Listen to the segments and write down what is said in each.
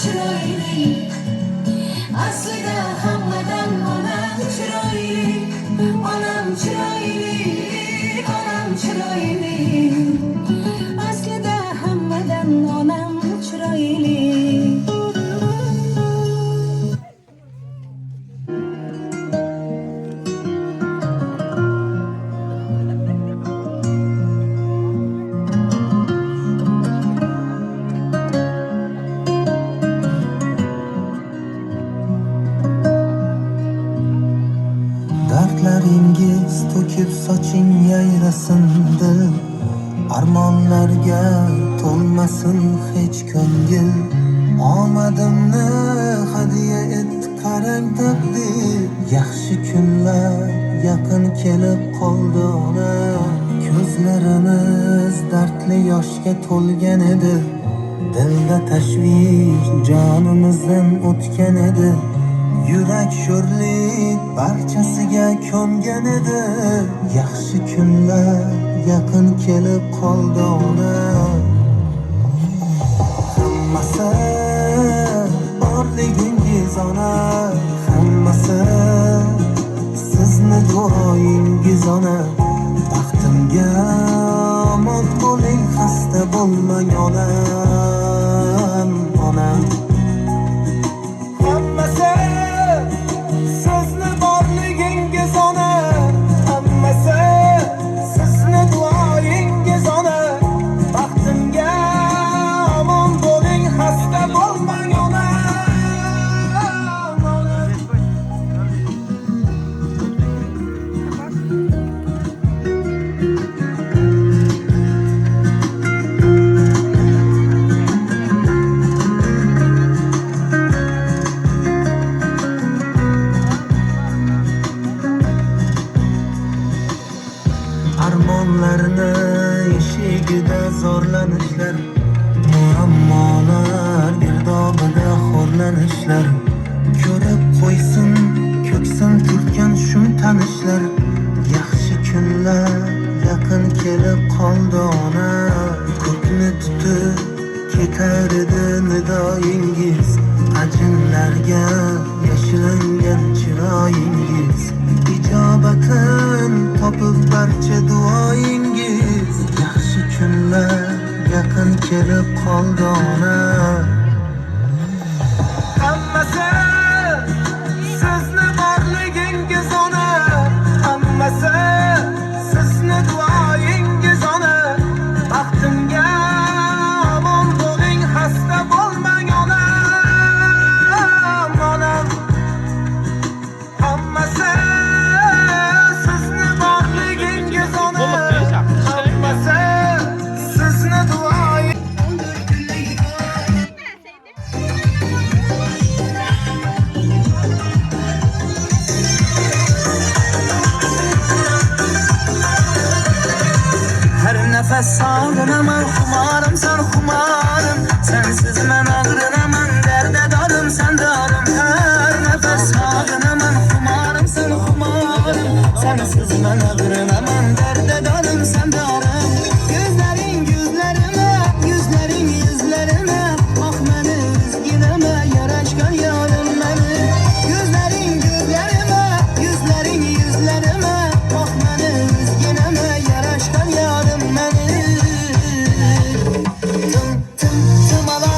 chiroyli, aslida hammadan onam chiroyli, onam chiroyli, onam chiroyli, aslida hammadan onam chiroyli. Dardlaringiz to'kib soching yayrasin dil, armonlarga to'lmasin hech ko'ngil. Omadimni hadya etdi qarang taqdir, yaxshi kunlar yaqin kelib qoldi ona. Ko'zlarimiz dardli yoshga to'lgan edi, dilda tashvish jonimizdan o'tgan edi. Yurak sho'rlik barchasiga ko'ngan edi, yaxshi kunlar yaqin kelib qoldi ona. Hammasi borligingiz ona, hammasi sizni duoyingiz ona. Baxtimga omon bo'ling, xasta bo'lmang onam, onam. Hammasi sizni borligingiz ona, hammasi sizni duoyingiz ona. Baxtimga omon bo'ling, xasta bo'lmang ona, ona. Armonlarni eshigida zorlanishlar, muammolar girdobida xo'rlanishlar. Ko'rib qo'ysin ko'ksim turtgan shum tanishlar, yaxshi kunlar yaqin kelib qoldi ona. Ko'kni tutib ketar edi nidoyingiz, ajinlarga yashiringan chiroyingiz. Ijobatin topib barcha duoyingiz, yaxshi kunlar yaqin kelib qoldi ona. Hammasi sizni borligingiz ona, hammasi sizni duoyingiz ona. Baxtimga omon bo'ling, xasta bo'lmang onam, onam. Hammasi sizni borligingiz ona, hammasi sizni duoyingiz. Her nefes sağlanaman xumarım, sen xumarım. Sensiz men ağrınaman, derde darım, sen darım. Her nefes sağlanaman xumarım, sen xumarım. Sensiz men ağrınaman, derde darım, sen darım. Gözlerin gözlerime, yüzlerin yüzlerime, bak beni üzgüneme, yaraşkan yarım beni. Gözlerin gözlerime, yüzlerin yüzlerime, bak beni üzgüneme, yaraşkan yarım beni. Tım tım tım ala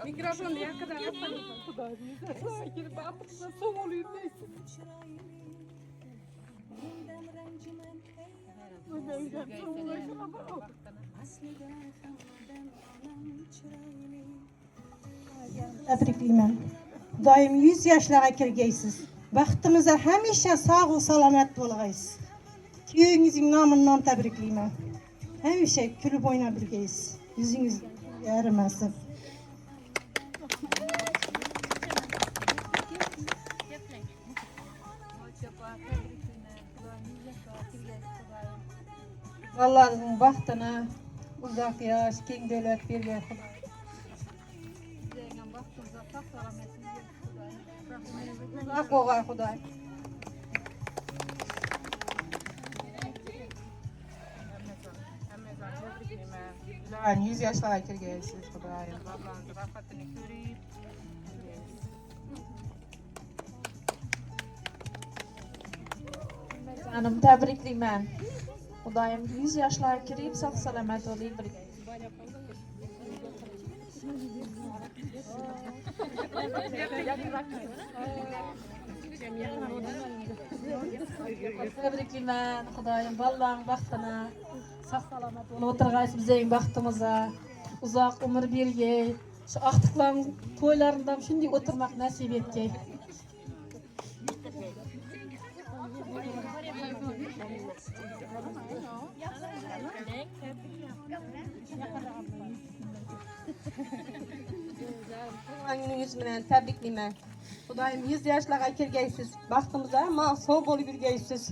Mikrofonu yakından yapalım. Girip atırsa son oluyor neyse. Tebriklayman. Doim 100 yoshlarga kirgaysiz. Baxtimizda hamisha sog' salomat bo'lg'aysiz. Kuyovingizning nomidan tabriklayman. Hamisha kulib o'ynab yurgaysiz. Yuzingiz yarimasin. Vallahi baxtına uzak yaş, keng davlat bergan Xudo. Uzoq bo'lg'ay Xudo. Yani 100 yaşlara kirgaysiz Xudoyim. Canım tebriklayman. Xudoyim 100 yoshlarga kirib sog' salomat bo'ling. Tebriklayman. Xudoyim ballarning baxtini sog' salomat bo'lib o'tirg'aysiz bizning baxtimizga. Uzoq umr bergay. Shu aqtiqlarning to'ylarida shunday o'tirmoq nasib etgay. Angingiz bilan tabriklayman. Xudoyim 100 yoshlarga kirgaysiz. Baxtimizda hamma sog' bo'lib yurgaysiz.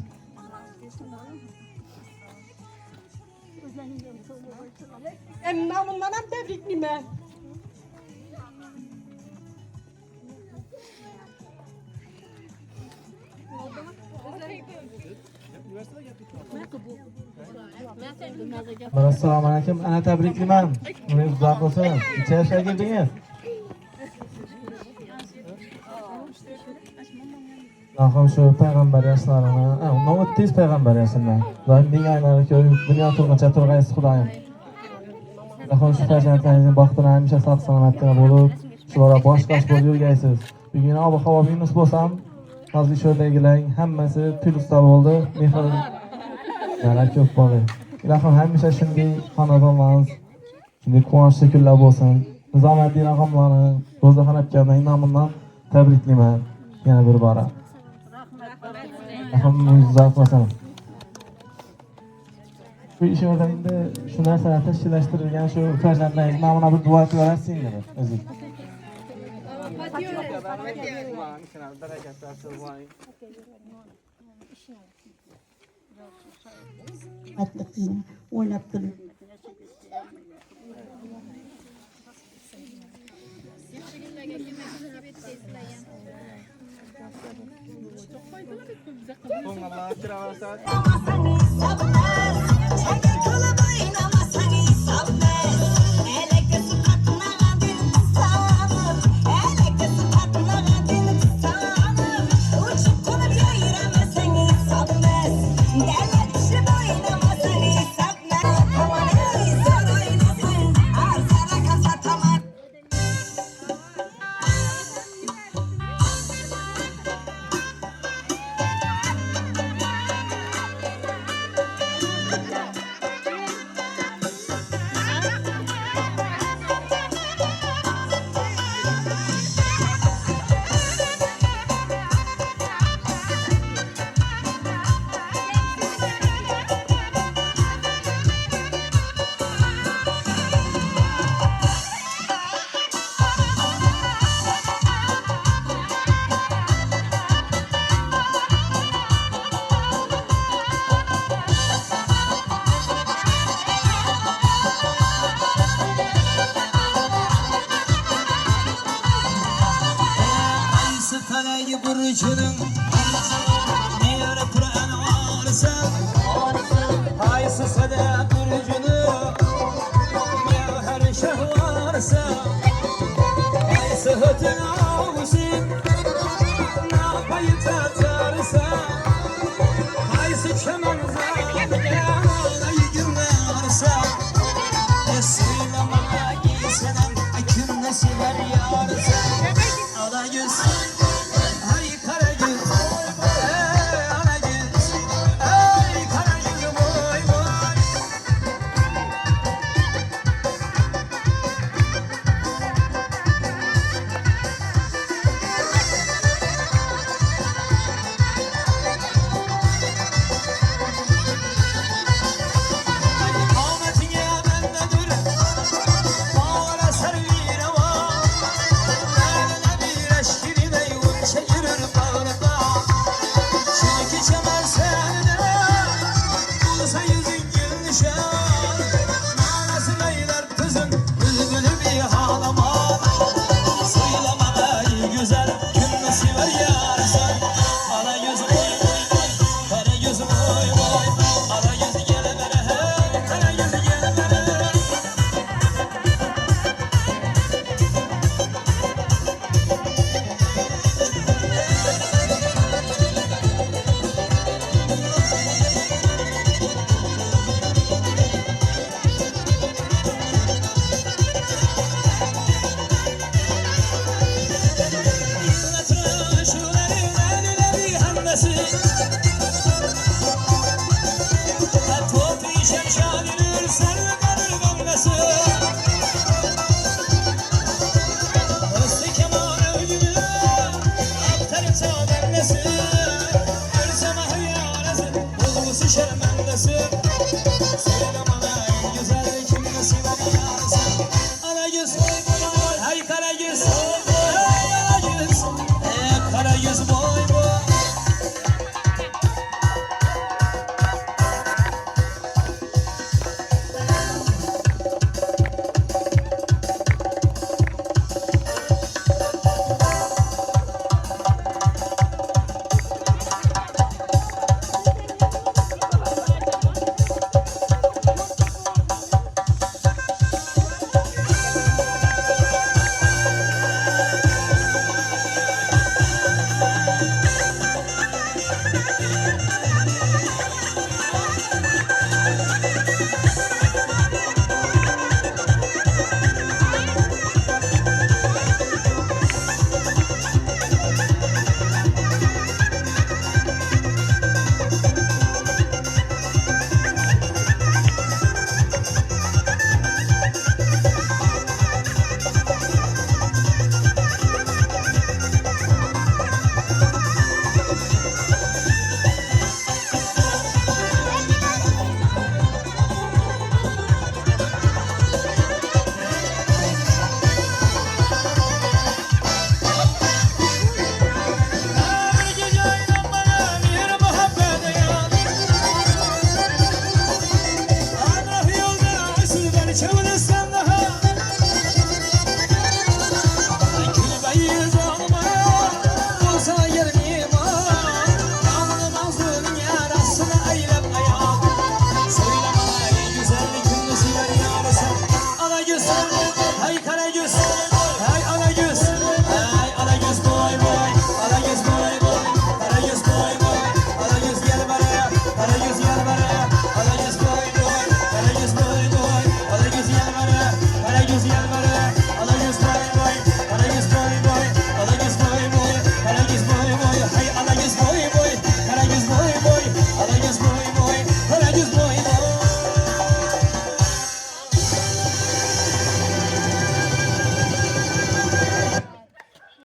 Nomidan ham tabriklayman. Assalomu alaykum. Ana tabriklayman. Umringiz uzoq bo'lsin. Necha yoshga kirdingiz? Allohim shu payg'ambar yoshlarini, undan o'ttiz payg'ambar yoshidan. Doim deng aylanib ko'rib, dunyo turguncha turg'aysiz Xudoyim. Allohim shu farzandlaringizning baxtini hamisha sog' salomatgina bo'lib, shularga bosh-qosh bo'lib yurgaysiz. Bugun ob-havo minus bo'lsam, hozir sho'rdagilar hammasi pul usta bo'ldi. Mehr yana ko'p bo'ldi. Ilohim hamisha shunday xonadonlarimiz, shunday quvonchli kunlar bo'lsin. Nizomiddin og'amlarni, Ro'zaxon akaning nomidan tabriklayman. Yana bir bora. Rahmat. Uzoq bo'lsin. Bu ish o'rnida shu narsalar tashkillashtirilgan shu farzandlaringiz nomidan bir duo qilib berasizmi o'zi? Atliqni o'ylab turib. burcunun Niye Kur'an varsa Haysı sada burcunu Niye her şey varsa Haysı hütün avsin Ne yapayı tatarsa Haysı çemen zaten bellesi Topi şemşanir sarıkanır bellesi Özlü keman övgünü Aktarıca bellesi